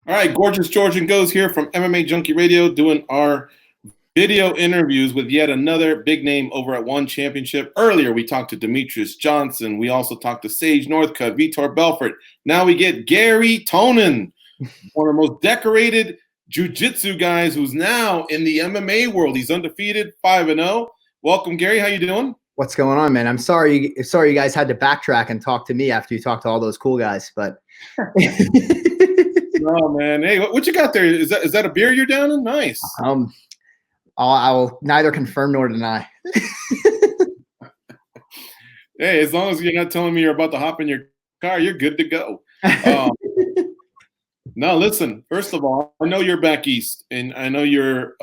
All right, gorgeous Georgian Goes here from MMA Junkie Radio doing our video interviews with yet another big name over at One Championship. Earlier, we talked to Demetrius Johnson. We also talked to Sage Northcutt, Vitor Belfort. Now we get Garry Tonon, one of the most decorated jiu-jitsu guys who's now in the MMA world. He's undefeated, 5-0. Welcome, Garry. How you doing? What's going on, man? I'm sorry you guys had to backtrack and talk to me after you talked to all those cool guys, but No, man. Hey, what you got there? Is that a beer you're down in? Nice. I'll neither confirm nor deny. Hey, as long as you're not telling me you're about to hop in your car, you're good to go. No, listen. First of all, I know you're back east, and I know you're,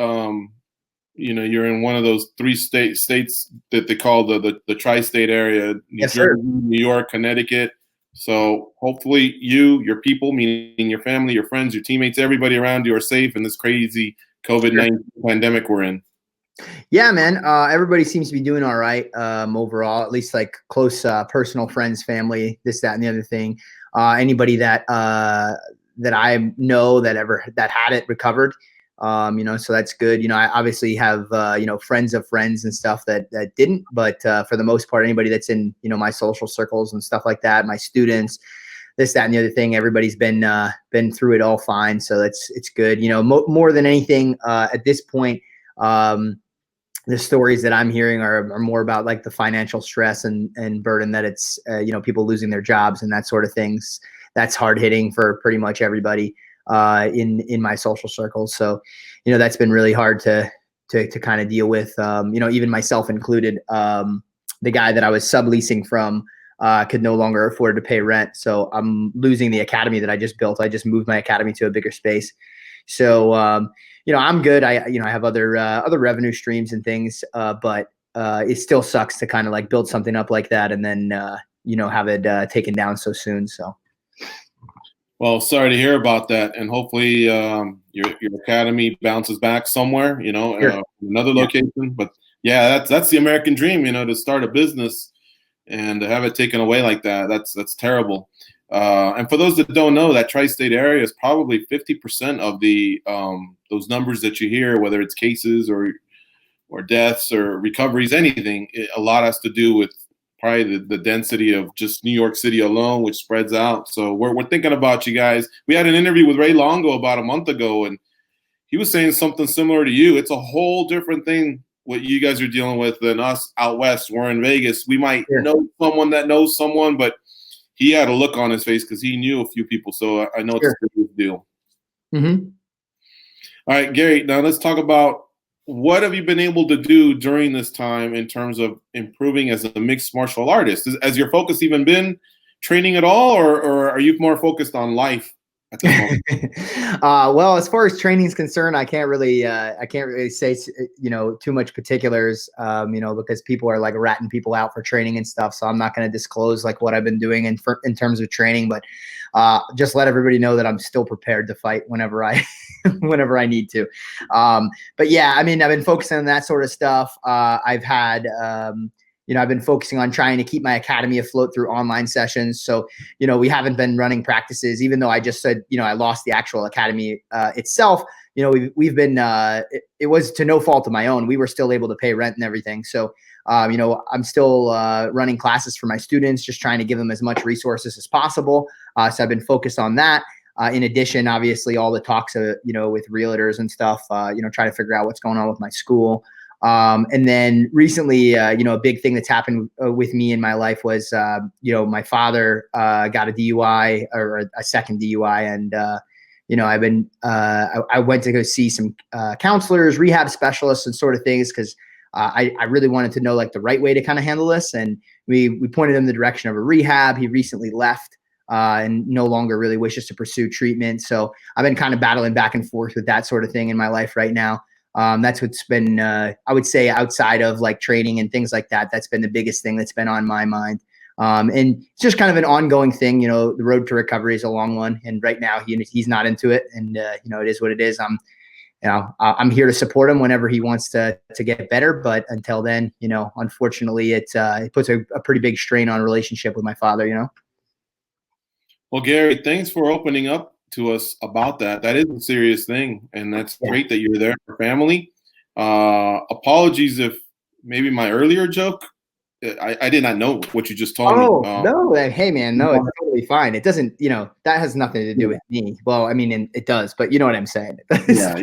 you're in one of those three states that they call the tri-state area: New Jersey, New York, Connecticut. So hopefully you, your people, meaning your family, your friends, your teammates, everybody around you are safe in this crazy COVID-19 pandemic we're in. Yeah, man. Everybody seems to be doing all right overall, at least like close personal friends, family, this, that, and the other thing. Anybody that I know that had it recovered. So that's good. I obviously have, friends of friends and stuff that didn't, but for the most part, anybody that's in, my social circles and stuff like that, my students, this, that, and the other thing, everybody's been through it all fine. So it's good. More than anything at this point, the stories that I'm hearing are more about like the financial stress and burden that it's, people losing their jobs and that sort of things. That's hard hitting for pretty much everybody in my social circles. So, that's been really hard to kind of deal with, even myself included. The guy that I was subleasing from could no longer afford to pay rent. So I'm losing the academy that I just built. I just moved my academy to a bigger space. So, I'm good. I have other revenue streams and things, but it still sucks to kind of like build something up like that and then, have it taken down so soon. So. Well, sorry to hear about that, and hopefully your academy bounces back somewhere, another location. But yeah, that's the American dream, to start a business and to have it taken away like that. That's terrible. And for those that don't know, that tri-state area is probably 50% of the those numbers that you hear, whether it's cases or deaths or recoveries, anything. A lot has to do with probably the density of just New York City alone, which spreads out. So we're thinking about you guys. We had an interview with Ray Longo about a month ago, and he was saying something similar to you. It's a whole different thing what you guys are dealing with than us out west. We're in Vegas. We might know someone that knows someone, but he had a look on his face because he knew a few people. So I know it's a big deal. Mm-hmm. All right, Garry, now let's talk about what have you been able to do during this time in terms of improving as a mixed martial artist? Has your focus even been training at all, or are you more focused on life at this moment? Well, as far as training is concerned, I can't really say, too much particulars, because people are like ratting people out for training and stuff. So I'm not going to disclose like what I've been doing in terms of training, but just let everybody know that I'm still prepared to fight whenever I need to. But yeah, I've been focusing on that sort of stuff. I've had, I've been focusing on trying to keep my academy afloat through online sessions. So, we haven't been running practices, even though I just said, I lost the actual academy itself. We've been, it was to no fault of my own. We were still able to pay rent and everything. So, I'm still running classes for my students, just trying to give them as much resources as possible. So I've been focused on that. In addition, obviously, all the talks, with realtors and stuff, try to figure out what's going on with my school. And then recently, a big thing that's happened with me in my life was, my father got a DUI or a second DUI. And, I went to go see some counselors, rehab specialists and sort of things because I really wanted to know like the right way to kind of handle this. And we pointed him in the direction of a rehab. He recently left and no longer really wishes to pursue treatment. So I've been kind of battling back and forth with that sort of thing in my life right now. That's what's been, I would say outside of like training and things like that, that's been the biggest thing that's been on my mind. And it's just kind of an ongoing thing, the road to recovery is a long one. And right now he's not into it and, it is what it is. I'm here to support him whenever he wants to get better. But until then, unfortunately it puts a pretty big strain on a relationship with my father, Well, Garry, thanks for opening up to us about that. That is a serious thing, and that's great that you're there for family. Apologies if maybe my earlier joke, I did not know what you just told me. No, hey man, no, it's totally fine. It doesn't, that has nothing to do with me. Well, I mean, it does, but you know what I'm saying. Yeah.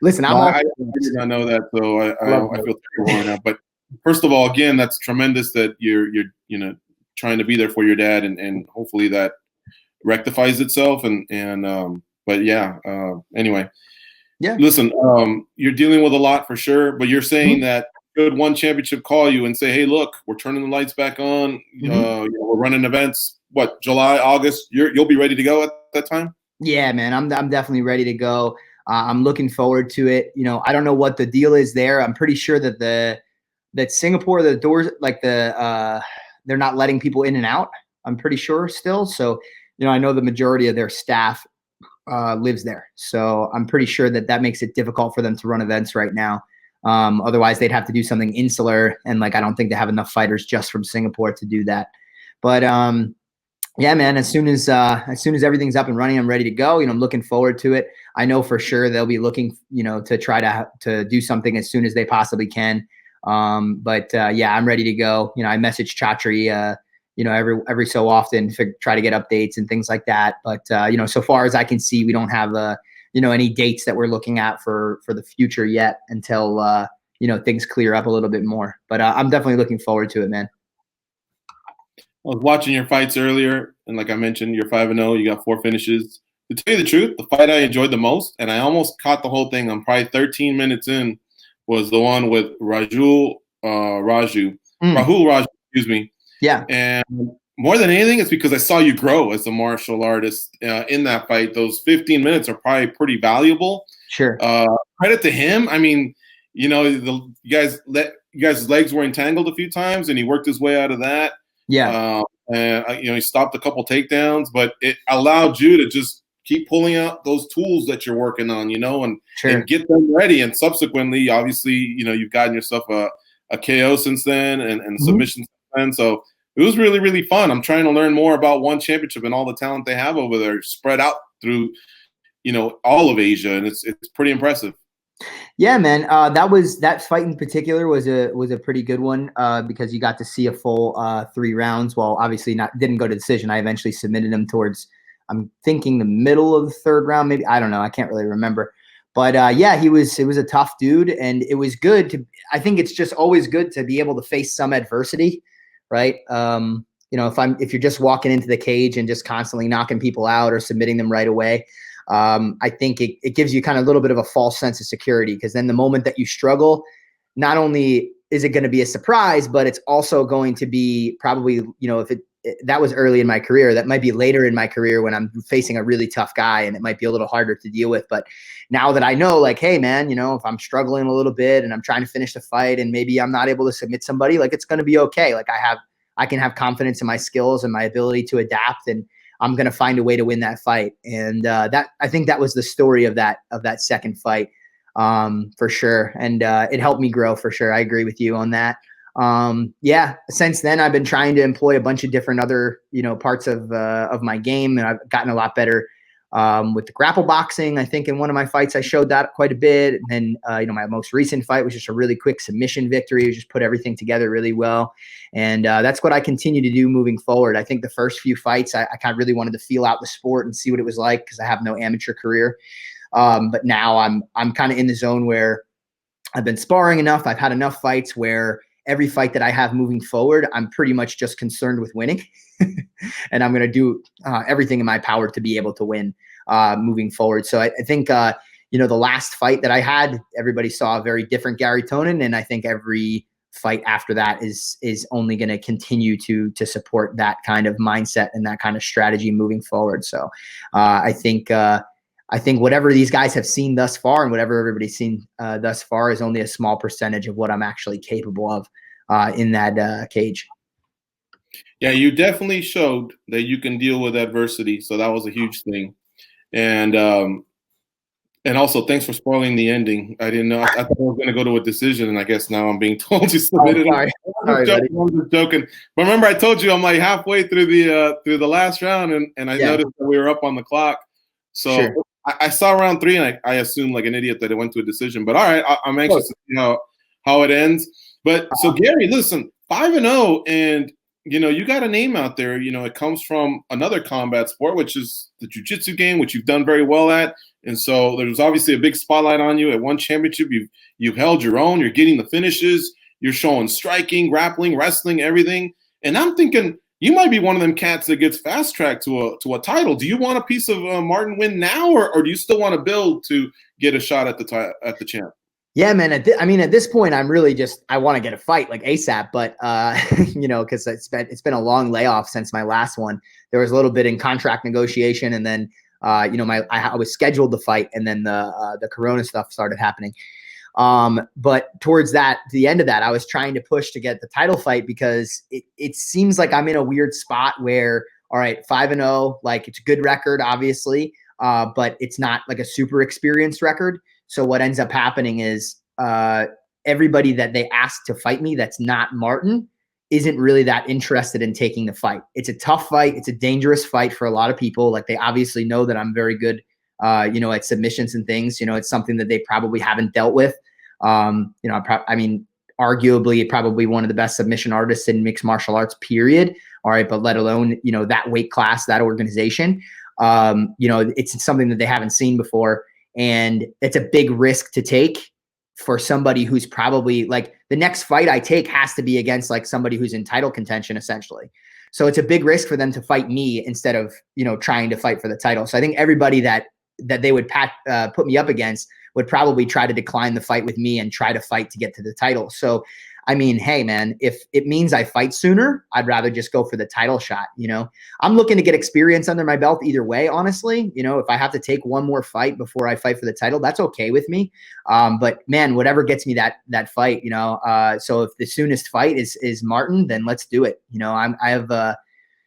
Listen, I did not know that, so I feel terrible right now. But first of all, again, that's tremendous that you're trying to be there for your dad, and hopefully that rectifies itself. But yeah. Anyway, yeah. Listen, you're dealing with a lot for sure, but you're saying that should one championship call you and say, "Hey, look, we're turning the lights back on. We're running events. What, July, August? You'll be ready to go at that time." Yeah, man, I'm definitely ready to go. I'm looking forward to it. I don't know what the deal is there. I'm pretty sure that that Singapore, the doors, like they're not letting people in and out. I'm pretty sure still. So, I know the majority of their staff lives there. So I'm pretty sure that makes it difficult for them to run events right now. Otherwise, they'd have to do something insular, and I don't think they have enough fighters just from Singapore to do that. But yeah, man, as soon as everything's up and running, I'm ready to go. I'm looking forward to it. I know for sure they'll be looking, to try to do something as soon as they possibly can. But yeah, I'm ready to go. I message Chatri, every so often to try to get updates and things like that. But so far as I can see, we don't have any dates that we're looking at for the future yet until things clear up a little bit more. But I'm definitely looking forward to it, man. I was watching your fights earlier, and like I mentioned, you're 5-0. You got 4 finishes. To tell you the truth, the fight I enjoyed the most, and I almost caught the whole thing. I'm probably 13 minutes in, was the one with Rahul Raju, excuse me. Yeah. And more than anything, it's because I saw you grow as a martial artist in that fight. Those 15 minutes are probably pretty valuable. Sure. Credit to him. I mean, you guys' legs were entangled a few times, and he worked his way out of that. Yeah. And he stopped a couple takedowns, but it allowed you to just keep pulling out those tools that you're working on, and get them ready. And subsequently, obviously, you've gotten yourself a KO since then and submission since then. So it was really, really fun. I'm trying to learn more about One Championship and all the talent they have over there, spread out through, all of Asia, and it's pretty impressive. Yeah, man. That fight in particular was a pretty good one because you got to see a full 3 rounds. Well, obviously didn't go to decision. I eventually submitted him towards, I'm thinking, the middle of the 3rd round, maybe. I don't know. I can't really remember. But yeah, it was a tough dude, and it was good I think it's just always good to be able to face some adversity, right? If you're just walking into the cage and just constantly knocking people out or submitting them right away, I think it gives you kind of a little bit of a false sense of security, because then the moment that you struggle, not only is it going to be a surprise, but it's also going to be probably, if that was early in my career, that might be later in my career when I'm facing a really tough guy and it might be a little harder to deal with. But now that I know, hey, man, if I'm struggling a little bit and I'm trying to finish the fight and maybe I'm not able to submit somebody, it's going to be okay. I can have confidence in my skills and my ability to adapt, and I'm going to find a way to win that fight. And I think that was the story of that second fight, for sure. And it helped me grow, for sure. I agree with you on that. Yeah, since then I've been trying to employ a bunch of different other, parts of my game, and I've gotten a lot better with the grapple boxing. I think in one of my fights I showed that quite a bit. And then, my most recent fight was just a really quick submission victory. We just put everything together really well. And that's what I continue to do moving forward. I think the first few fights, I kind of really wanted to feel out the sport and see what it was like, because I have no amateur career. But now I'm kind of in the zone where I've been sparring enough. I've had enough fights where every fight that I have moving forward, I'm pretty much just concerned with winning. And I'm going to do everything in my power to be able to win moving forward. So I think, the last fight that I had, everybody saw a very different Garry Tonon. And I think every fight after that is only going to continue to support that kind of mindset and that kind of strategy moving forward. So I think whatever these guys have seen thus far and whatever everybody's seen thus far is only a small percentage of what I'm actually capable of in that cage. Yeah, you definitely showed that you can deal with adversity. So that was a huge thing. And also, thanks for spoiling the ending. I didn't know. I thought I was going to go to a decision, and I guess now I'm being told you submitted. Sorry, I'm just joking. But remember, I told you I'm halfway through the last round, and I noticed that we were up on the clock. So Sure. I saw round 3, and I assumed like an idiot that it went to a decision. But all right, I'm Oh, anxious to see how it ends. But so Garry, listen, 5-0, and you got a name out there. It comes from another combat sport, which is the jiu-jitsu game, which you've done very well at. And so there's obviously a big spotlight on you. At one championship, you've held your own. You're getting the finishes. You're showing striking, grappling, wrestling, everything. And I'm thinking you might be one of them cats that gets fast tracked to a title. Do you want a piece of Martin win now, or do you still want to build to get a shot at the champ? Yeah, man. At this point, I'm really just I want to get a fight like ASAP. But because it's been a long layoff since my last one. There was a little bit in contract negotiation, and then I was scheduled to fight, and then the Corona stuff started happening. But towards the end of that, I was trying to push to get the title fight because it seems like I'm in a weird spot where, all right, 5-0, like it's a good record, obviously, but it's not like a super experienced record. So what ends up happening is everybody that they ask to fight me that's not Martin isn't really that interested in taking the fight. It's a tough fight. It's a dangerous fight for a lot of people. Like they obviously know that I'm very good, at submissions and things. It's something that they probably haven't dealt with. Arguably probably one of the best submission artists in mixed martial arts, period. All right. But let alone, that weight class, that organization, it's something that they haven't seen before. And it's a big risk to take for somebody who's probably like the next fight I take has to be against like somebody who's in title contention, essentially. So it's a big risk for them to fight me instead of, trying to fight for the title. So I think everybody that they would put me up against would probably try to decline the fight with me and try to fight to get to the title. So, I mean, hey, man, if it means I fight sooner, I'd rather just go for the title shot. I'm looking to get experience under my belt either way, honestly. If I have to take one more fight before I fight for the title, that's okay with me. But man, whatever gets me that fight, so if the soonest fight is Martin, then let's do it.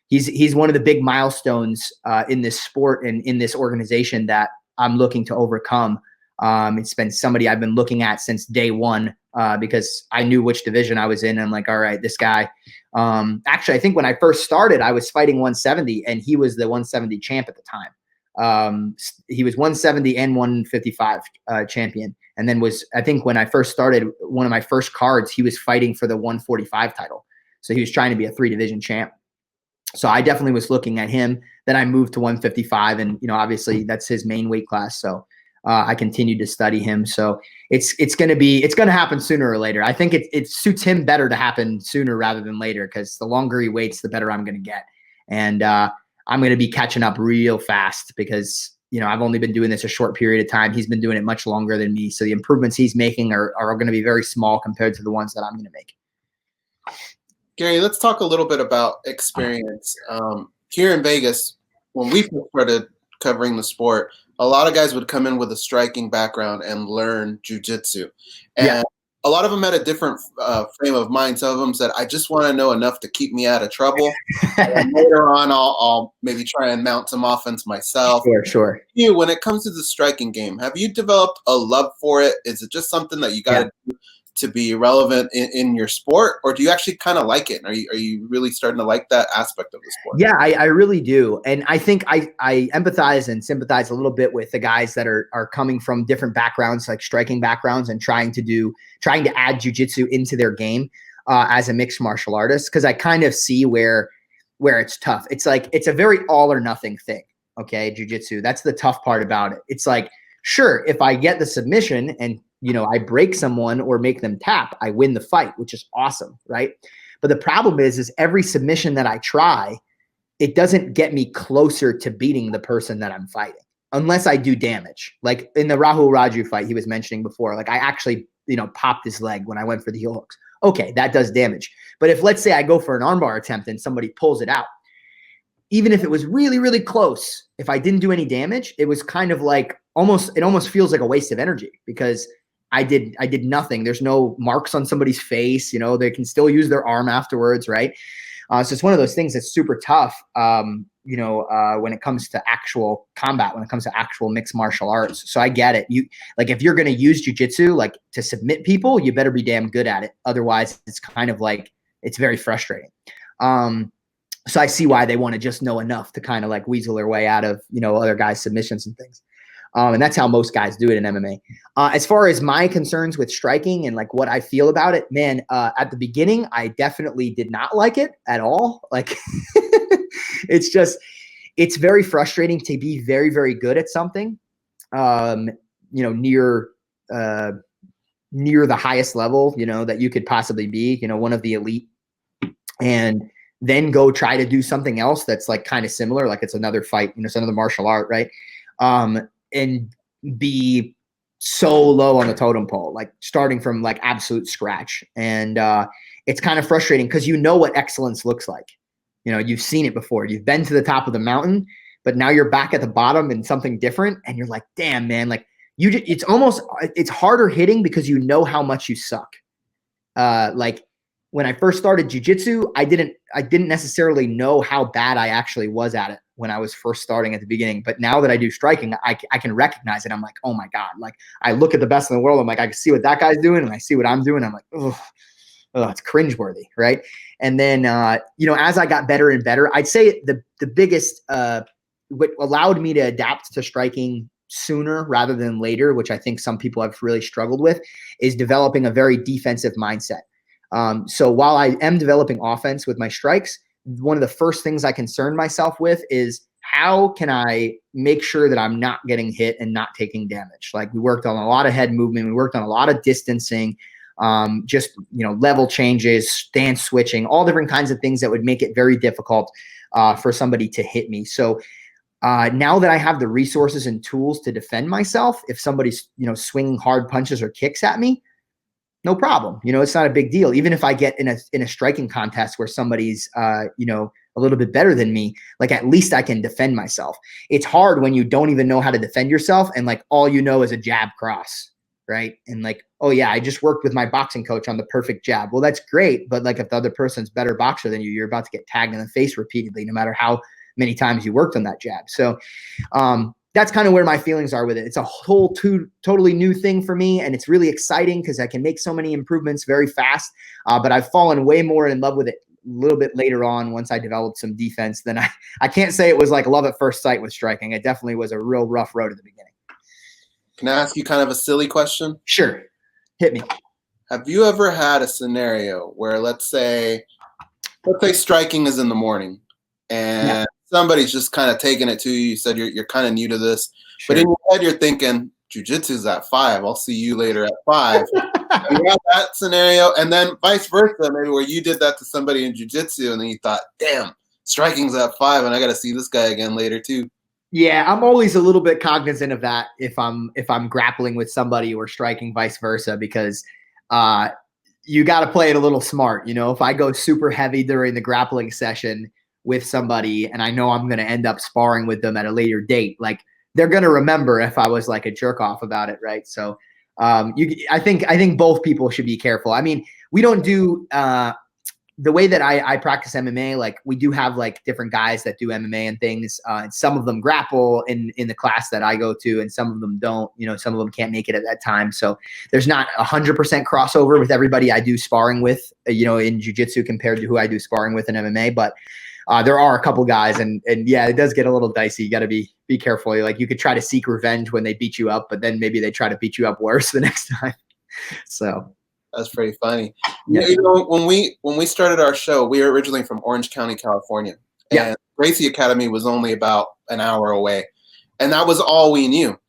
He's one of the big milestones in this sport and in this organization that I'm looking to overcome. It's been somebody I've been looking at since day one because I knew which division I was in. And I'm like, all right, this guy. Actually, I think when I first started, I was fighting 170, and he was the 170 champ at the time. He was 170 and 155 champion. And then I think when I first started, one of my first cards, he was fighting for the 145 title. So he was trying to be a 3-division champ. So I definitely was looking at him. Then I moved to 155, and obviously that's his main weight class. So I continued to study him. So it's going to happen sooner or later. I think it suits him better to happen sooner rather than later, because the longer he waits, the better I'm going to get. And I'm going to be catching up real fast because, I've only been doing this a short period of time. He's been doing it much longer than me. So the improvements he's making are going to be very small compared to the ones that I'm going to make. Garry, let's talk a little bit about experience. Here in Vegas, when we first started covering the sport, a lot of guys would come in with a striking background and learn jiu-jitsu. And a lot of them had a different frame of mind. Some of them said, I just want to know enough to keep me out of trouble. And later on, I'll maybe try and mount some offense myself. Sure. You, when it comes to the striking game, have you developed a love for it? Is it just something that you got to do to be relevant in your sport, or do you actually kind of like it? Are you really starting to like that aspect of the sport? Yeah, I really do. And I think I empathize and sympathize a little bit with the guys that are coming from different backgrounds, like striking backgrounds, and trying to add jiu-jitsu into their game as a mixed martial artist. Cause I kind of see where it's tough. It's like, it's a very all or nothing thing. Okay. Jiu-jitsu. That's the tough part about it. It's like, sure, if I get the submission and I break someone or make them tap, I win the fight, which is awesome, right? But the problem is every submission that I try, it doesn't get me closer to beating the person that I'm fighting unless I do damage. Like in the Rahul Raju fight he was mentioning before, like I actually, popped his leg when I went for the heel hooks. Okay, that does damage. But if, let's say, I go for an armbar attempt and somebody pulls it out, even if it was really, really close, if I didn't do any damage, it was kind of like it almost feels like a waste of energy because I did nothing. There's no marks on somebody's face. They can still use their arm afterwards, right? So it's one of those things that's super tough, when it comes to actual combat, when it comes to actual mixed martial arts. So I get it. If you're going to use jiu-jitsu, like to submit people, you better be damn good at it. Otherwise, it's kind of like, it's very frustrating. So I see why they want to just know enough to kind of like weasel their way out of, other guys' submissions and things. And that's how most guys do it in MMA. As far as my concerns with striking and like what I feel about it, man, at the beginning, I definitely did not like it at all. Like it's very frustrating to be very, very good at something, near the highest level, that you could possibly be, one of the elite, and then go try to do something else that's like kind of similar, like it's another fight, it's another martial art, right? And be so low on the totem pole, like starting from like absolute scratch. And it's kind of frustrating because what excellence looks like. You've seen it before. You've been to the top of the mountain, but now you're back at the bottom in something different. And you're like, damn, man, like it's harder hitting because how much you suck. Like when I first started jiu-jitsu, I didn't necessarily know how bad I actually was at it when I was first starting at the beginning. But now that I do striking, I can recognize it. I'm like, oh my God. Like I look at the best in the world. I'm like, I can see what that guy's doing and I see what I'm doing. I'm like, oh, it's cringeworthy. Right. And then, as I got better and better, I'd say the biggest, what allowed me to adapt to striking sooner rather than later, which I think some people have really struggled with, is developing a very defensive mindset. So while I am developing offense with my strikes, one of the first things I concern myself with is how can I make sure that I'm not getting hit and not taking damage? Like we worked on a lot of head movement. We worked on a lot of distancing, level changes, stance switching, all different kinds of things that would make it very difficult for somebody to hit me. So now that I have the resources and tools to defend myself, if somebody's, swinging hard punches or kicks at me, no problem. It's not a big deal. Even if I get in a striking contest where somebody's, a little bit better than me, like at least I can defend myself. It's hard when you don't even know how to defend yourself and like all is a jab cross, right? And like, oh yeah, I just worked with my boxing coach on the perfect jab. Well, that's great, but like if the other person's better boxer than you, you're about to get tagged in the face repeatedly, no matter how many times you worked on that jab. So, that's kind of where my feelings are with it. It's a whole totally new thing for me. And it's really exciting because I can make so many improvements very fast. But I've fallen way more in love with it a little bit later on once I developed some defense. Then I can't say it was like love at first sight with striking. It definitely was a real rough road at the beginning. Can I ask you kind of a silly question? Sure. Hit me. Have you ever had a scenario where let's say striking is in the morning and somebody's just kind of taking it to you. You said you're kind of new to this, sure. But in your head you're thinking jiu-jitsu's at 5. I'll see you later at 5. You have that scenario, and then vice versa, maybe where you did that to somebody in jiu-jitsu, and then you thought, damn, striking's at 5, and I got to see this guy again later too. Yeah, I'm always a little bit cognizant of that if I'm grappling with somebody or striking vice versa, because you got to play it a little smart. If I go super heavy during the grappling session with somebody and I know I'm going to end up sparring with them at a later date, like they're going to remember if I was like a jerk off about it. Right. So I think both people should be careful. I mean, we don't do the way that I practice MMA. Like we do have like different guys that do MMA and things. And some of them grapple in the class that I go to, and some of them don't. Some of them can't make it at that time. So there's not 100% crossover with everybody I do sparring with, in jiu-jitsu compared to who I do sparring with in MMA. But there are a couple guys, and yeah, it does get a little dicey. You got to be careful. Like you could try to seek revenge when they beat you up, but then maybe they try to beat you up worse the next time. So that's pretty funny. Yeah. When we started our show, we were originally from Orange County, California, and Gracie Academy was only about an hour away, and that was all we knew.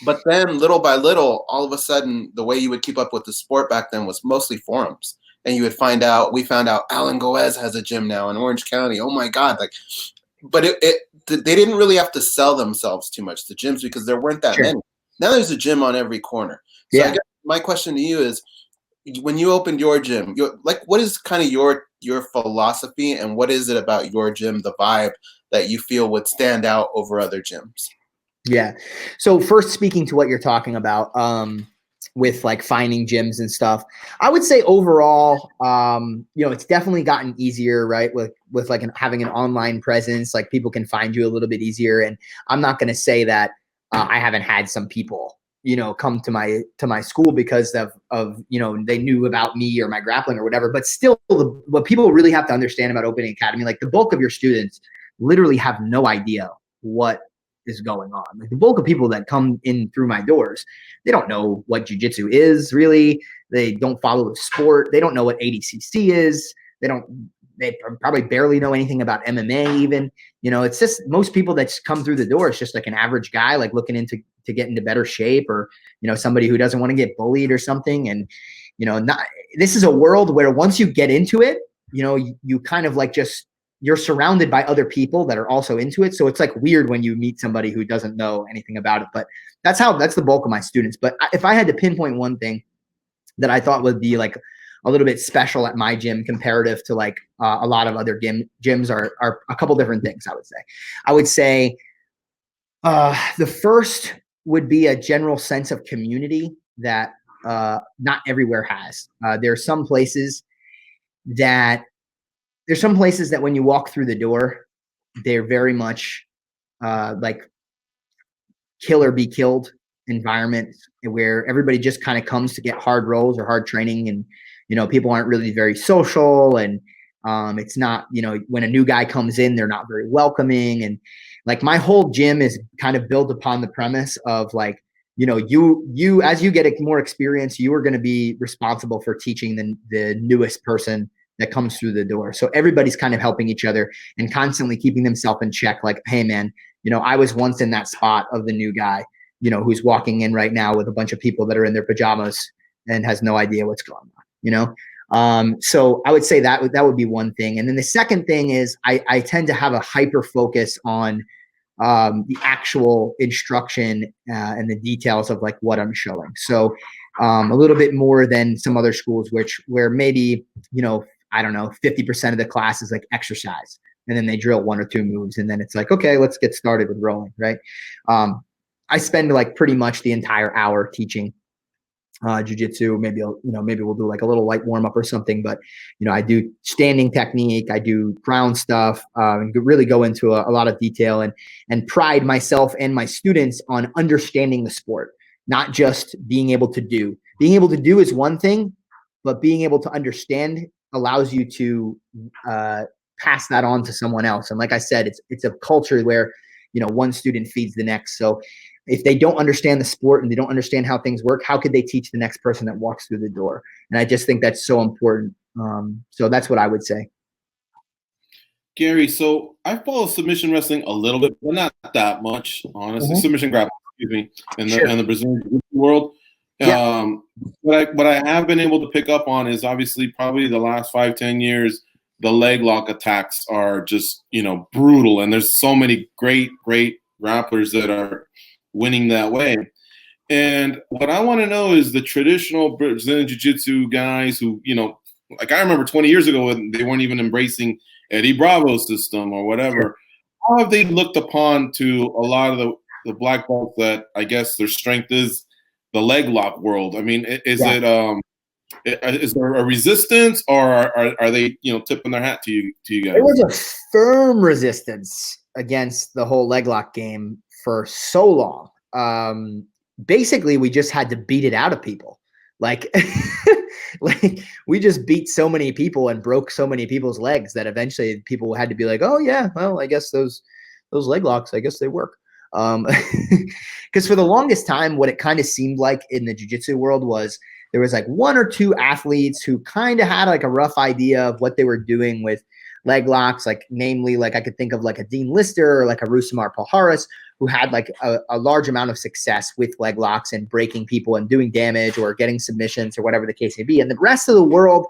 But then, little by little, all of a sudden, the way you would keep up with the sport back then was mostly forums. And you would we found out Alan Goez has a gym now in Orange County. Oh my God. But they didn't really have to sell themselves too much, the gyms, because there weren't that many. Now there's a gym on every corner. So I guess my question to you is, when you opened your gym, what is kind of your philosophy, and what is it about your gym, the vibe that you feel would stand out over other gyms? Yeah. So first, speaking to what you're talking about, with like finding gyms and stuff, I would say overall, it's definitely gotten easier, right? With like having an online presence, like people can find you a little bit easier. And I'm not going to say that I haven't had some people come to my school because of they knew about me or my grappling or whatever. But still, what people really have to understand about Opening Academy, like the bulk of your students literally have no idea what is going on. Like the bulk of people that come in through my doors, they don't know what jiu-jitsu is really. They don't follow the sport. They don't know what ADCC is. They probably barely know anything about MMA even. It's just most people that come through the door, it's just like an average guy, like looking to get into better shape, or, somebody who doesn't want to get bullied or something. And, this is a world where once you get into it, you kind of like you're surrounded by other people that are also into it. So it's like weird when you meet somebody who doesn't know anything about it, but that's the bulk of my students. But if I had to pinpoint one thing that I thought would be like a little bit special at my gym comparative to like a lot of other gyms are a couple different things. I would say the first would be a general sense of community that not everywhere has. There are some places that when you walk through the door, they're very much like kill or be killed environment where everybody just kind of comes to get hard rolls or hard training. And, people aren't really very social. And it's not, when a new guy comes in, they're not very welcoming. And like my whole gym is kind of built upon the premise of like, you as you get more experience, you are going to be responsible for teaching the newest person that comes through the door. So everybody's kind of helping each other and constantly keeping themselves in check. Like, hey man, I was once in that spot of the new guy, who's walking in right now with a bunch of people that are in their pajamas and has no idea what's going on, So I would say that would be one thing. And then the second thing is I tend to have a hyper focus on the actual instruction and the details of like what I'm showing. So a little bit more than some other schools, where maybe, I don't know, 50% of the class is like exercise, and then they drill one or two moves, and then it's like, okay, let's get started with rolling, right? I spend like pretty much the entire hour teaching jiu-jitsu. Maybe we'll do like a little light warm up or something, but I do standing technique, I do ground stuff, and really go into a lot of detail and pride myself and my students on understanding the sport, not just being able to do. Being able to do is one thing, but being able to understand allows you to pass that on to someone else. And like I said, it's a culture where one student feeds the next. So if they don't understand the sport and they don't understand how things work, how could they teach the next person that walks through the door? And I just think that's so important. So that's what I would say. Gary, so I follow submission wrestling a little bit, but not that much, honestly. Submission grappling, excuse me, in the Brazilian world. Yeah. What I have been able to pick up on is obviously probably the last 5-10 years, the leg lock attacks are just, brutal. And there's so many great grapplers that are winning that way. And what I want to know is the traditional Brazilian Jiu-Jitsu guys who, like I remember 20 years ago when they weren't even embracing Eddie Bravo's system or whatever. Sure. How have they looked upon to a lot of the black belts that I guess their strength is the leg lock world? I mean, is there a resistance, or are they, tipping their hat to you guys? There was a firm resistance against the whole leg lock game for so long. Basically, we just had to beat it out of people. Like we just beat so many people and broke so many people's legs that eventually people had to be like, oh yeah, well, I guess those leg locks, I guess they work. Because for the longest time, what it kind of seemed like in the jiu-jitsu world was there was like one or two athletes who kind of had like a rough idea of what they were doing with leg locks, like namely, like I could think of like a Dean Lister or like a Rusamar Palhares, who had like a large amount of success with leg locks and breaking people and doing damage or getting submissions or whatever the case may be. And the rest of the world,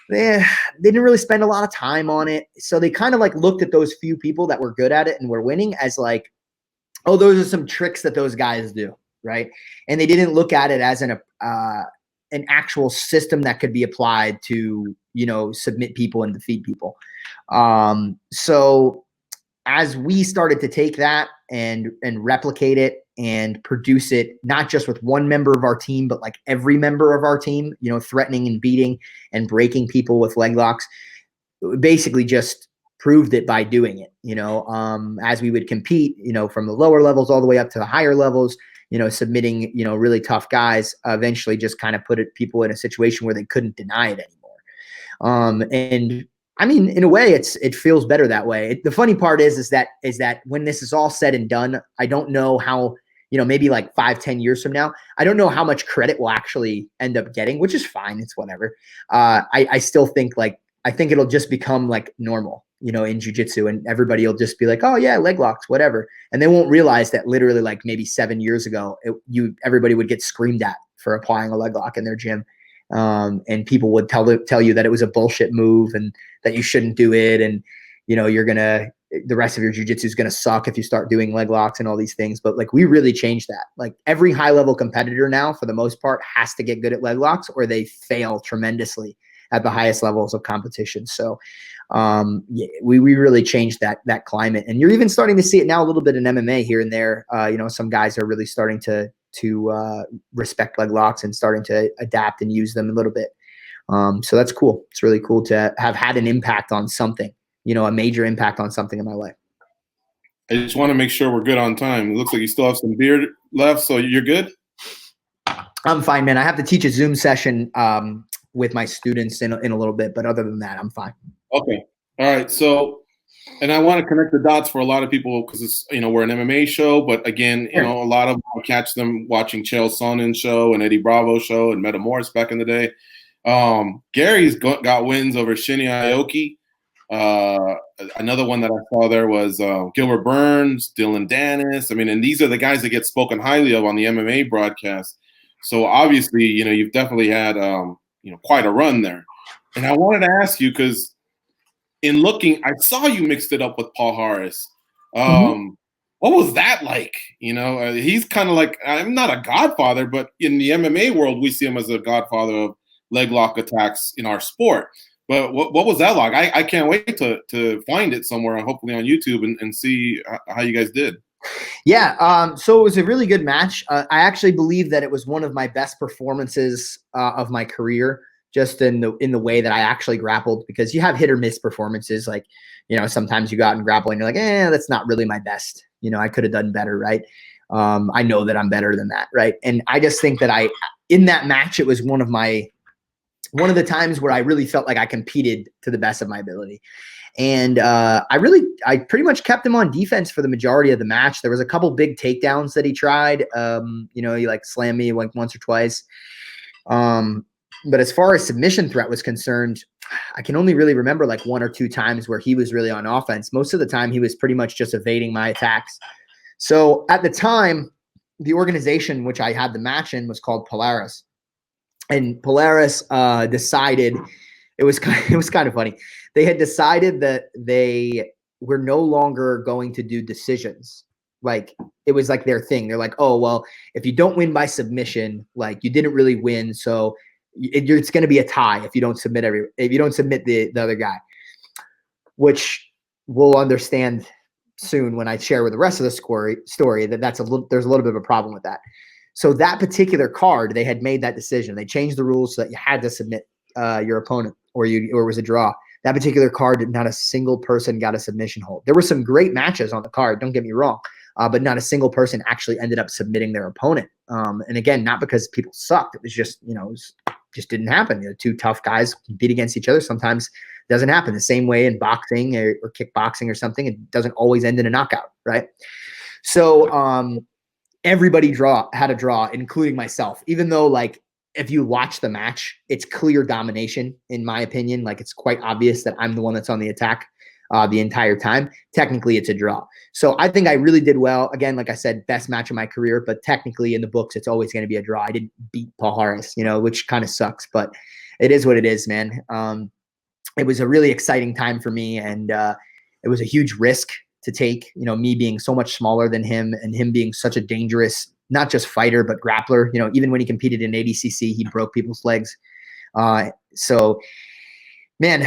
they didn't really spend a lot of time on it. So they kind of like looked at those few people that were good at it and were winning as like, oh, those are some tricks that those guys do, right? And they didn't look at it as an actual system that could be applied to, submit people and defeat people. So as we started to take that and replicate it and produce it, not just with one member of our team, but like every member of our team, threatening and beating and breaking people with leg locks, basically just proved it by doing it, as we would compete, from the lower levels all the way up to the higher levels, submitting, really tough guys, eventually just kind of put people in a situation where they couldn't deny it anymore. And I mean, in a way, it feels better that way. The funny part is that when this is all said and done, I don't know how, maybe like 5-10 years from now, I don't know how much credit we'll actually end up getting, which is fine. It's whatever. I still think I think it'll just become like normal, in jiu-jitsu, and everybody will just be like, oh yeah, leg locks, whatever. And they won't realize that literally like maybe 7 years ago, everybody would get screamed at for applying a leg lock in their gym. And people would tell you that it was a bullshit move and that you shouldn't do it. And, the rest of your jiu-jitsu is going to suck if you start doing leg locks and all these things. But like, we really changed that. Like, every high level competitor now, for the most part, has to get good at leg locks or they fail tremendously at the highest levels of competition. So, we really changed that climate, and you're even starting to see it now a little bit in MMA here and there. Some guys are really starting to respect leg locks and starting to adapt and use them a little bit. So that's cool. It's really cool to have had an impact on something, a major impact on something in my life. I just want to make sure we're good on time. It looks like you still have some beer left, so you're good? I'm fine, man. I have to teach a Zoom session with my students in a little bit, but other than that, I'm fine. Okay. All right. So, and I want to connect the dots for a lot of people because it's, we're an MMA show, but again, a lot of them will catch them watching Chael Sonnen's show and Eddie Bravo's show and Metamoris back in the day. Gary's got wins over Shinya Aoki. Another one that I saw there was Gilbert Burns, Dylan Dennis. I mean, and these are the guys that get spoken highly of on the MMA broadcast. So obviously, you've definitely had, quite a run there. And I wanted to ask you, because in looking, I saw you mixed it up with Paul Harris. What was that like? He's kind of like, I'm not a godfather, but in the MMA world, we see him as a godfather of leg lock attacks in our sport. But what was that like? I can't wait to find it somewhere, hopefully on YouTube, and see how you guys did. Yeah. So it was a really good match. I actually believe that it was one of my best performances of my career, just in the way that I actually grappled, because you have hit or miss performances. Like, sometimes you go out and grapple and you're like, that's not really my best. I could have done better. Right. I know that I'm better than that. Right. And I just think that in that match, it was one of the times where I really felt like I competed to the best of my ability. And I pretty much kept him on defense for the majority of the match. There was a couple big takedowns that he tried. He like slammed me like once or twice. But as far as submission threat was concerned, I can only really remember like 1 or 2 times where he was really on offense. Most of the time, he was pretty much just evading my attacks. So at the time, the organization which I had the match in was called Polaris. And Polaris decided, it was kind of funny. They had decided that they were no longer going to do decisions. Like, it was like their thing. They're like, oh, well, if you don't win by submission, like, you didn't really win. So it's going to be a tie if you don't submit the other guy, which we'll understand soon when I share with the rest of the story that there's a little bit of a problem with that. So that particular card, they had made that decision. They changed the rules so that you had to submit your opponent, or it was a draw. That particular card, not a single person got a submission hold. There were some great matches on the card, don't get me wrong, but not a single person actually ended up submitting their opponent. And again, not because people sucked. It was just, just didn't happen. 2 tough guys compete against each other. Sometimes it doesn't happen. The same way in boxing or kickboxing or something, it doesn't always end in a knockout, right? So everybody had a draw, including myself, even though, like, if you watch the match, it's clear domination, in my opinion. Like, it's quite obvious that I'm the one that's on the attack the entire time. Technically, it's a draw. So I think I really did well. Again, like I said, best match of my career, but technically in the books, it's always going to be a draw. I didn't beat Paul Harris, which kind of sucks, but it is what it is, man. It was a really exciting time for me, and it was a huge risk to take, me being so much smaller than him and him being such a dangerous, not just fighter, but grappler. Even when he competed in ADCC, he broke people's legs. So man,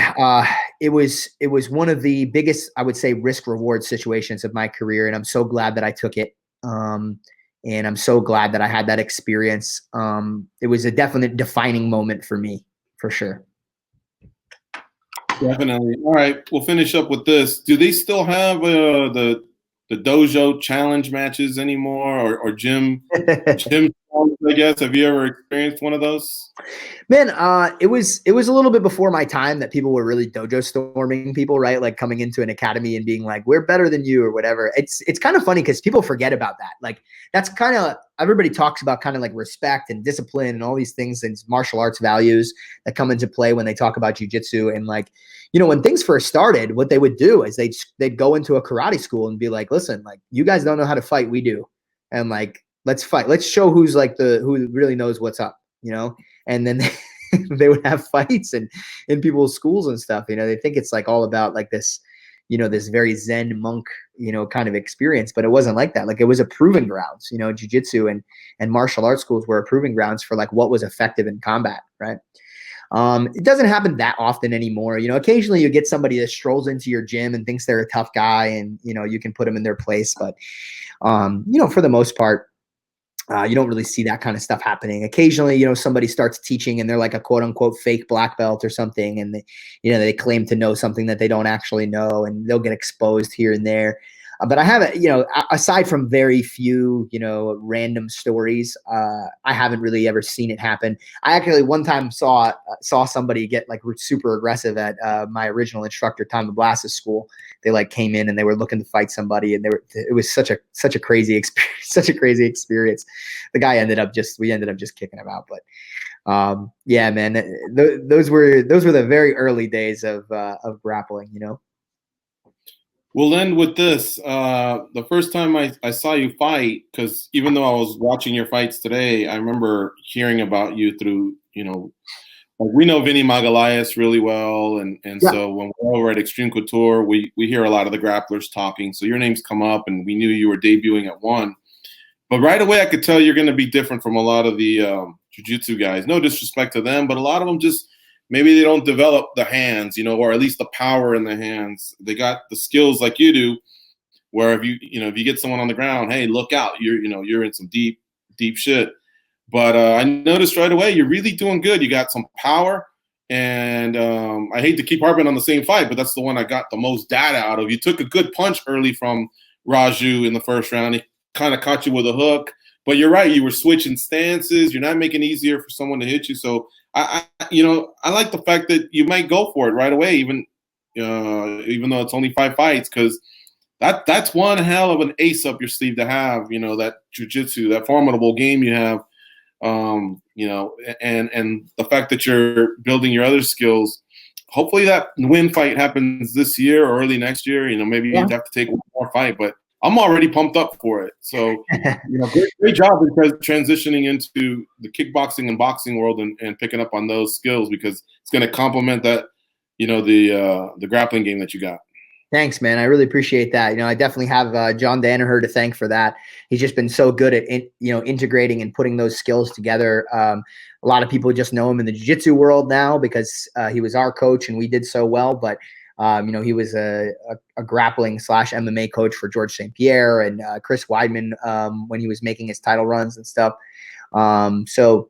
it was one of the biggest, I would say, risk reward situations of my career. And I'm so glad that I took it. And I'm so glad that I had that experience. It was a definite defining moment for me, for sure. Definitely. All right, we'll finish up with this. Do they still have the the dojo challenge matches anymore, or gym challenges, I guess. Have you ever experienced one of those? Man, it was a little bit before my time that people were really dojo storming people, right? Like coming into an academy and being like, "We're better than you" or whatever. It's kind of funny because people forget about that. Like that's kind of everybody talks about kind of like respect and discipline and all these things and martial arts values that come into play when they talk about jujitsu. And like, you know, when things first started, what they would do is they'd go into a karate school and be like, "Listen, like you guys don't know how to fight, we do, and like let's fight. Let's show who's like who really knows what's up." You know, and then they would have fights and in people's schools and stuff. You know, they think it's like all about like this, you know, this very Zen monk, you know, kind of experience, but it wasn't like that. Like it was a proving grounds, you know, jujitsu and martial arts schools were a proving grounds for like what was effective in combat, right? It doesn't happen that often anymore. You know, occasionally you get somebody that strolls into your gym and thinks they're a tough guy and, you know, you can put them in their place. But, you know, for the most part, you don't really see that kind of stuff happening. Occasionally, you know, somebody starts teaching and they're like a quote unquote fake black belt or something. And they, you know, they claim to know something that they don't actually know and they'll get exposed here and there. But I haven't, you know, aside from very few, you know, random stories, I haven't really ever seen it happen. I actually one time saw somebody get like super aggressive at my original instructor, Tom DeBlas's school. They like came in and they were looking to fight somebody, and it was such a crazy experience, such a crazy experience. The guy we ended up just kicking him out. But yeah, man, those were the very early days of grappling, you know. We'll end with this. The first time I saw you fight, because even though I was watching your fights today, I remember hearing about you through, you know, like we know Vinny Magalhaes really well. And Yeah. So when we're over at Extreme Couture, we hear a lot of the grapplers talking. So your name's come up and we knew you were debuting at one. But right away, I could tell you're going to be different from a lot of the jiu-jitsu guys. No disrespect to them, but a lot of them just maybe they don't develop the hands, you know, or at least the power in the hands. They got the skills like you do, where if you get someone on the ground, hey, look out, you're in some deep shit. But I noticed right away you're really doing good. You got some power, and I hate to keep harping on the same fight, but that's the one I got the most data out of. You took a good punch early from Raju in the first round. He kind of caught you with a hook, but you're right. You were switching stances. You're not making it easier for someone to hit you. So I like the fact that you might go for it right away, even though it's only 5 fights, because that's one hell of an ace up your sleeve to have. You know, that jiu-jitsu, that formidable game you have. You know, and the fact that you're building your other skills. Hopefully that win fight happens this year or early next year. You know, maybe you have to take one more fight, but I'm already pumped up for it. So, you know, great job because transitioning into the kickboxing and boxing world and picking up on those skills, because it's going to complement that, you know, the grappling game that you got. Thanks, man. I really appreciate that. You know, I definitely have John Danaher to thank for that. He's just been so good at integrating and putting those skills together. A lot of people just know him in the jiu-jitsu world now because he was our coach and we did so well. But you know, he was a grappling / MMA coach for George St. Pierre and Chris Weidman when he was making his title runs and stuff. So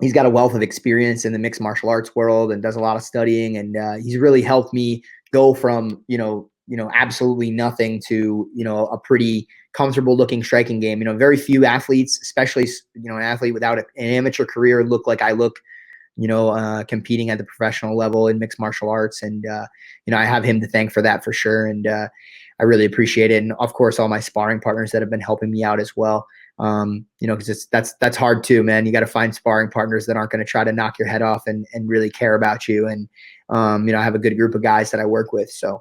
he's got a wealth of experience in the mixed martial arts world and does a lot of studying. And he's really helped me go from, you know, absolutely nothing to, you know, a pretty comfortable looking striking game. You know, very few athletes, especially, you know, an athlete without an amateur career look like I look, you know, competing at the professional level in mixed martial arts. And, you know, I have him to thank for that for sure. And I really appreciate it. And of course, all my sparring partners that have been helping me out as well. You know, because that's hard too, man. You got to find sparring partners that aren't going to try to knock your head off and really care about you. And, you know, I have a good group of guys that I work with. So,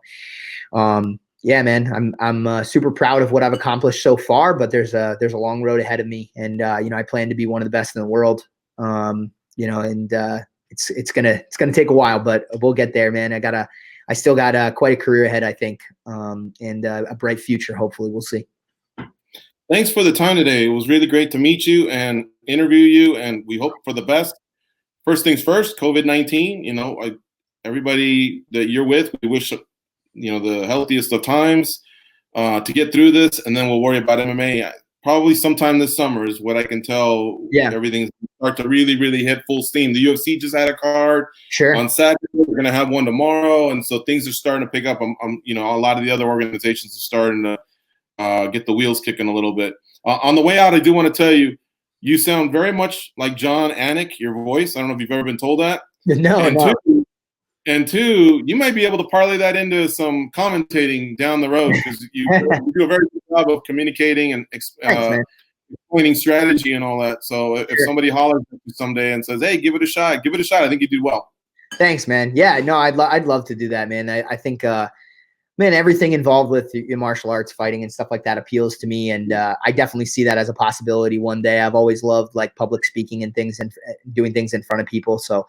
yeah, man, I'm super proud of what I've accomplished so far, but there's a long road ahead of me. And, you know, I plan to be one of the best in the world. You know, and it's gonna take a while, but we'll get there, man. I still got quite a career ahead, I think, and a bright future. Hopefully, we'll see. Thanks for the time today. It was really great to meet you and interview you, and we hope for the best. First things first, COVID-19. You know, everybody that you're with, we wish you know the healthiest of times to get through this, and then we'll worry about MMA. Probably sometime this summer is what I can tell. Yeah. Everything's start to really hit full steam. The UFC just had a card on Saturday. We're going to have one tomorrow. And so things are starting to pick up. You know, a lot of the other organizations are starting to get the wheels kicking a little bit. On the way out, I do want to tell you, you sound very much like John Anik, your voice. I don't know if you've ever been told that. No, and no. Two, you might be able to parlay that into some commentating down the road, because you do a very good job of communicating and explaining strategy and all that. So if somebody hollers at you someday and says, "Hey, give it a shot," I think you do well. Thanks, man. Yeah, no, I'd love to do that, man. I think, man, everything involved with martial arts, fighting and stuff like that appeals to me. And I definitely see that as a possibility one day. I've always loved like public speaking and things and doing things in front of people. So,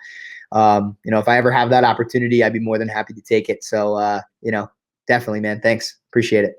if I ever have that opportunity, I'd be more than happy to take it. So, definitely, man. Thanks. Appreciate it.